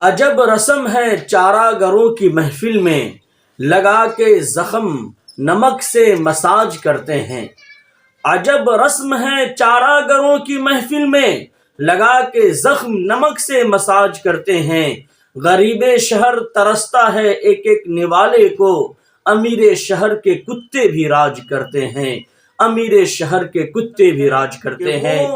عجب رسم ہے چارہ گروں کی محفل میں، لگا کے زخم نمک سے مساج کرتے ہیں۔ عجب رسم ہے چارہ گروں کی محفل میں، لگا کے زخم نمک سے مساج کرتے ہیں۔ غریب شہر ترستا ہے ایک ایک نوالے کو، امیر شہر کے کتے بھی راج کرتے ہیں۔ امیر شہر کے کتے بھی راج کرتے ہیں۔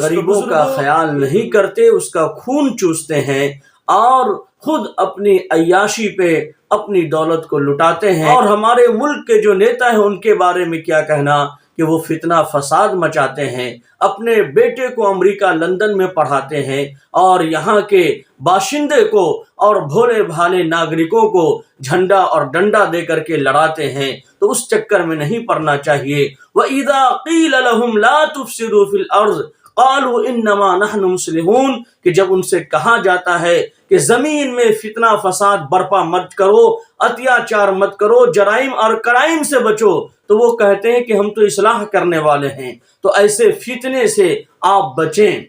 غریبوں کا خیال نہیں کرتے، اس کا خون چوستے ہیں اور خود اپنی عیاشی پہ اپنی دولت کو لٹاتے ہیں۔ اور ہمارے ملک کے جو نیتا ہیں ان کے بارے میں کیا کہنا کہ وہ فتنہ فساد مچاتے ہیں، اپنے بیٹے کو امریکہ لندن میں پڑھاتے ہیں اور یہاں کے باشندے کو اور بھولے بھالے ناگرکوں کو جھنڈا اور ڈنڈا دے کر کے لڑاتے ہیں، تو اس چکر میں نہیں پڑنا چاہیے۔ وَإِذَا قِيلَ لَهُمْ لَا تُفْسِدُوا فِي الْأَرْضِ قَالُوا إِنَّمَا نَحْنُ مُصْلِحُونَ کہ جب ان سے کہا جاتا ہے کہ زمین میں فتنہ فساد برپا مت کرو، اتیاچار مت کرو، جرائم اور کرائم سے بچو، تو وہ کہتے ہیں کہ ہم تو اصلاح کرنے والے ہیں۔ تو ایسے فتنے سے آپ بچیں۔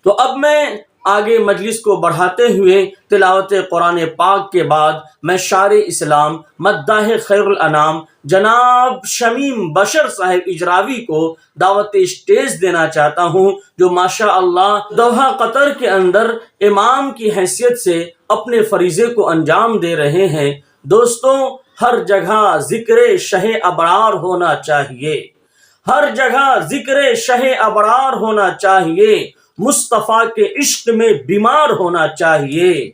تو اب میں آگے مجلس کو بڑھاتے ہوئے تلاوت قرآن پاک کے بعد میں شاعر اسلام مداح خیر الانام جناب شمیم بشر صاحب اجراوی کو دعوت اسٹیج دینا چاہتا ہوں، جو ماشاء اللہ دوحہ قطر کے اندر امام کی حیثیت سے اپنے فریضے کو انجام دے رہے ہیں۔ دوستوں، ہر جگہ ذکر شہ ابرار ہونا چاہیے، ہر جگہ ذکر شہ ابرار ہونا چاہیے، مصطفیٰ کے عشق میں بیمار ہونا چاہیے۔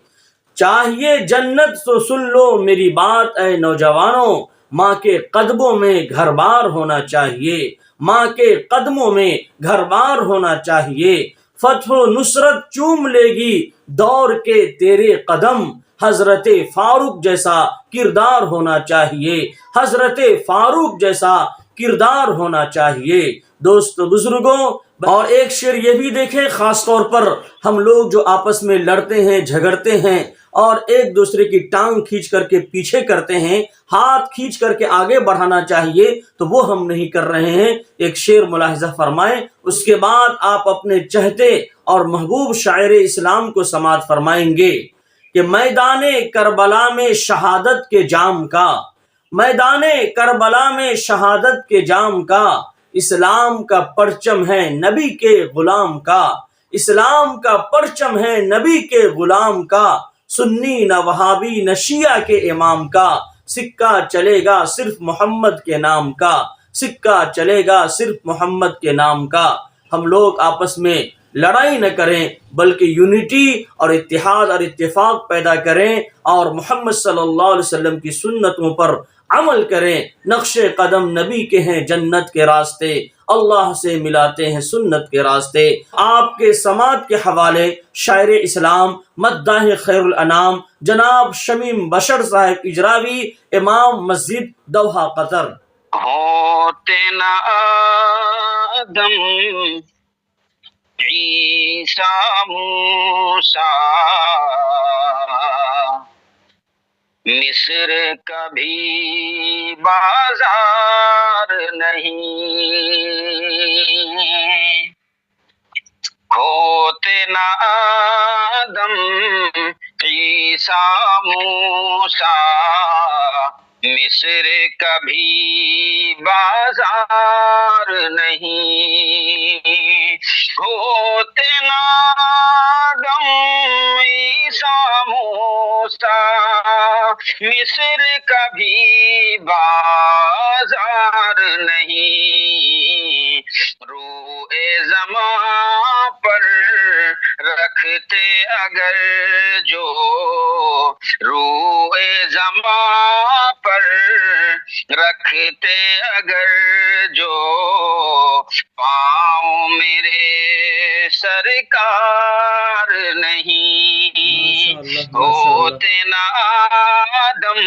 چاہیے جنت تو سن لو میری بات اے نوجوانوں، ماں کے قدموں میں گھر بار ہونا چاہیے، ماں کے قدموں میں گھر بار ہونا چاہیے۔ فتح و نصرت چوم لے گی دور کے تیرے قدم، حضرت فاروق جیسا کردار ہونا چاہیے، حضرت فاروق جیسا کردار ہونا چاہیے۔ دوست بزرگوں، اور ایک شعر یہ بھی دیکھیں، خاص طور پر ہم لوگ جو آپس میں لڑتے ہیں، جھگڑتے ہیں اور ایک دوسرے کی ٹانگ کھینچ کر کے پیچھے کرتے ہیں، ہاتھ کھینچ کر کے آگے بڑھانا چاہیے، تو وہ ہم نہیں کر رہے ہیں۔ ایک شعر ملاحظہ فرمائیں، اس کے بعد آپ اپنے چہتے اور محبوب شاعر اسلام کو سماعت فرمائیں گے کہ میدان کربلا میں شہادت کے جام کا، میدان کربلا میں شہادت کے جام کا، اسلام کا پرچم ہے نبی کے غلام کا، اسلام کا پرچم ہے نبی کے غلام کا، سنی نہ وہابی نہ شیعہ کے امام کا، سکہ چلے گا صرف محمد کے نام کا، سکہ چلے گا صرف محمد کے نام کا۔ ہم لوگ آپس میں لڑائی نہ کریں بلکہ یونٹی اور اتحاد اور اتفاق پیدا کریں اور محمد صلی اللہ علیہ وسلم کی سنتوں پر عمل کریں۔ نقش قدم نبی کے ہیں جنت کے راستے، اللہ سے ملاتے ہیں سنت کے راستے۔ آپ کے سماعت کے حوالے شاعر اسلام مداح خیر الانام جناب شمیم بشر صاحب اجراوی، امام مسجد دوحہ قطر۔ ہوتے نہ آدم عیسیٰ موسیٰ، مصر کبھی بازار نہیں۔ ہوتے نہ آدم عیسیٰ موسیٰ، مصر کبھی بازار نہیں۔ ہوتے نہ آدم عیسیٰ موسیٰ، مصر کبھی بازار نہیں۔ روئے زماں پر رکھتے اگر جو، روئے زماں پر رکھتے اگر جو، پاؤں میرے سرکار نہیں۔ ہوتے نہ آدم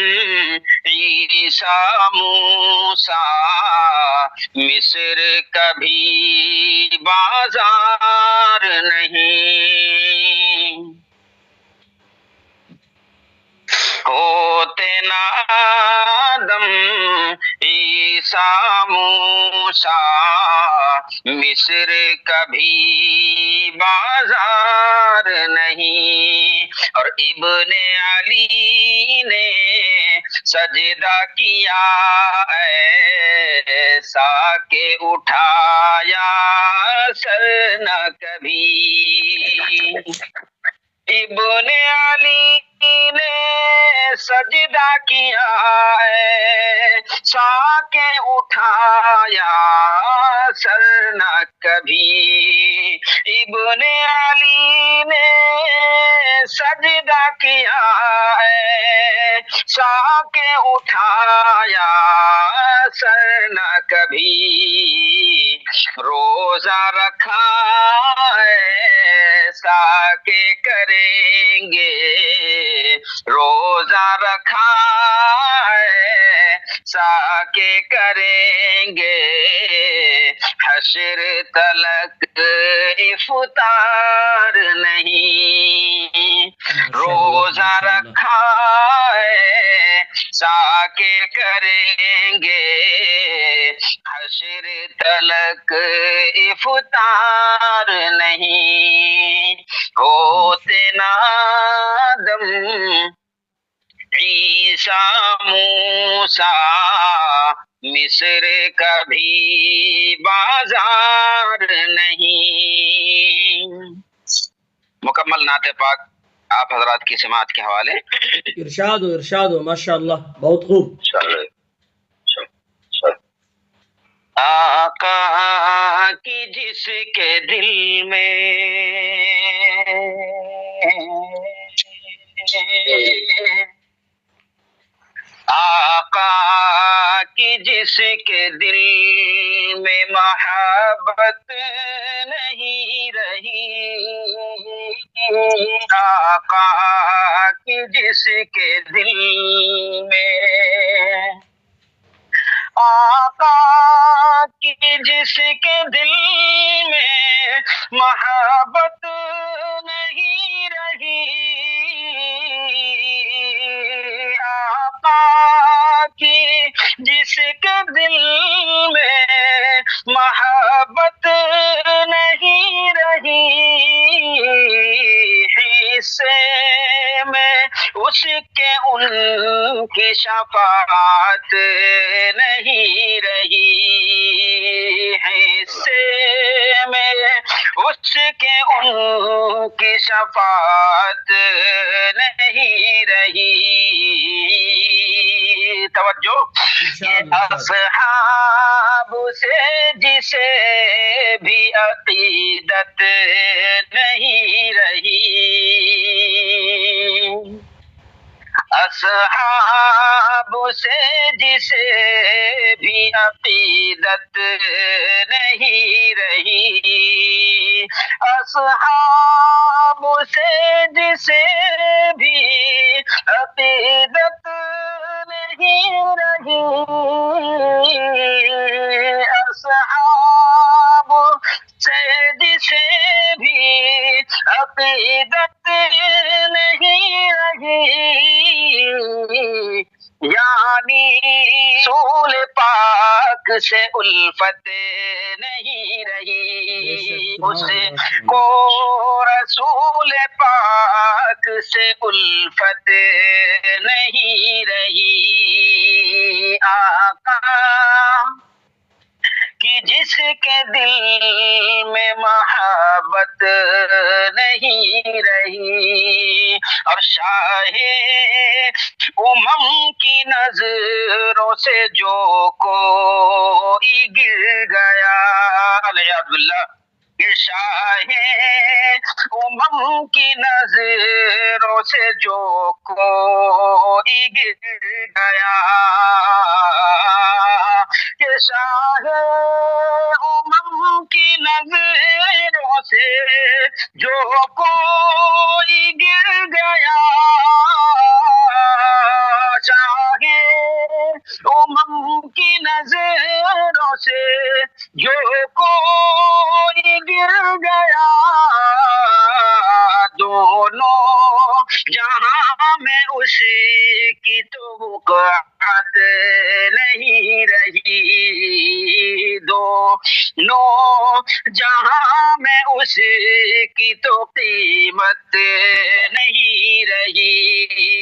عیسیٰ موسیٰ، مصر کبھی بازار نہیں۔ ہوتے نہ آدم عیسیٰ عیسیٰ موسیٰ مصر کبھی بازار نہیں، اور ابن علی نے سجدہ کیا ایسا کہ اٹھایا سر نہ کبھی۔ ابن علی نے سجدہ کیا ایسا کہ اٹھایا سر نہ کبھی۔ ابن علی نے سجدہ کیا ایسا کہ اٹھایا سر نہ کبھی۔ روزہ رکھا ایسا کہ کریں گے، روزہ رکھا ایسا کہ کریں گے، حشر تلک افطار نہیں۔ روزہ رکھا ایسا کہ کریں گے، حشر تلک افطار نہیں۔ ہوتے نادم عیسیٰ موسیٰ مصر کبھی بازار نہیں۔ مکمل نعت پاک آپ حضرات کی سماعت کے حوالے۔ ارشاد ہو ماشاءاللہ، بہت خوب۔ آقا کی جس کے دل میں آقا کی جس کے دل میں محبت نہیں رہی، آقا کی جس کے دل میں، آقا کی جس کے دل میں محبت نہیں رہی، آقا کی جس کے دل میں محبت نہیں رہی، حصے میں اس کے ان کی شفاعت نہیں رہی، حصے میں اس کے ان کی شفاعت نہیں رہی۔ توجہ، اصحاب سے جسے بھی عقیدت نہیں رہی، اصحاب سے جسے بھی عقیدت نہیں رہی، اصحاب سے جسے بھی عقیدت نہیں رہی، اصحاب سے جسے بھی عقیدت نہیں رہی، یعنی رسول پاک سے الفت نہیں رہی، اس کو رسول پاک سے الفت نہیں رہی، آقا کہ جس کے دل میں محبت نہیں رہی، اور شاہ امم کی نظروں سے جو کوئی گر گیا، علیہ باللہ، کہ شاہ امم کی نظروں سے جو کوئی گر گیا، کہ شاہ امم کی نظروں سے جو کوئی گر گیا، شاہ امم کی نظروں سے جو کوئی گر گیا، دونوں جہاں میں اسی کی تو بات نہیں رہی، دونوں جہاں میں اس کی تو قیمت نہیں رہی۔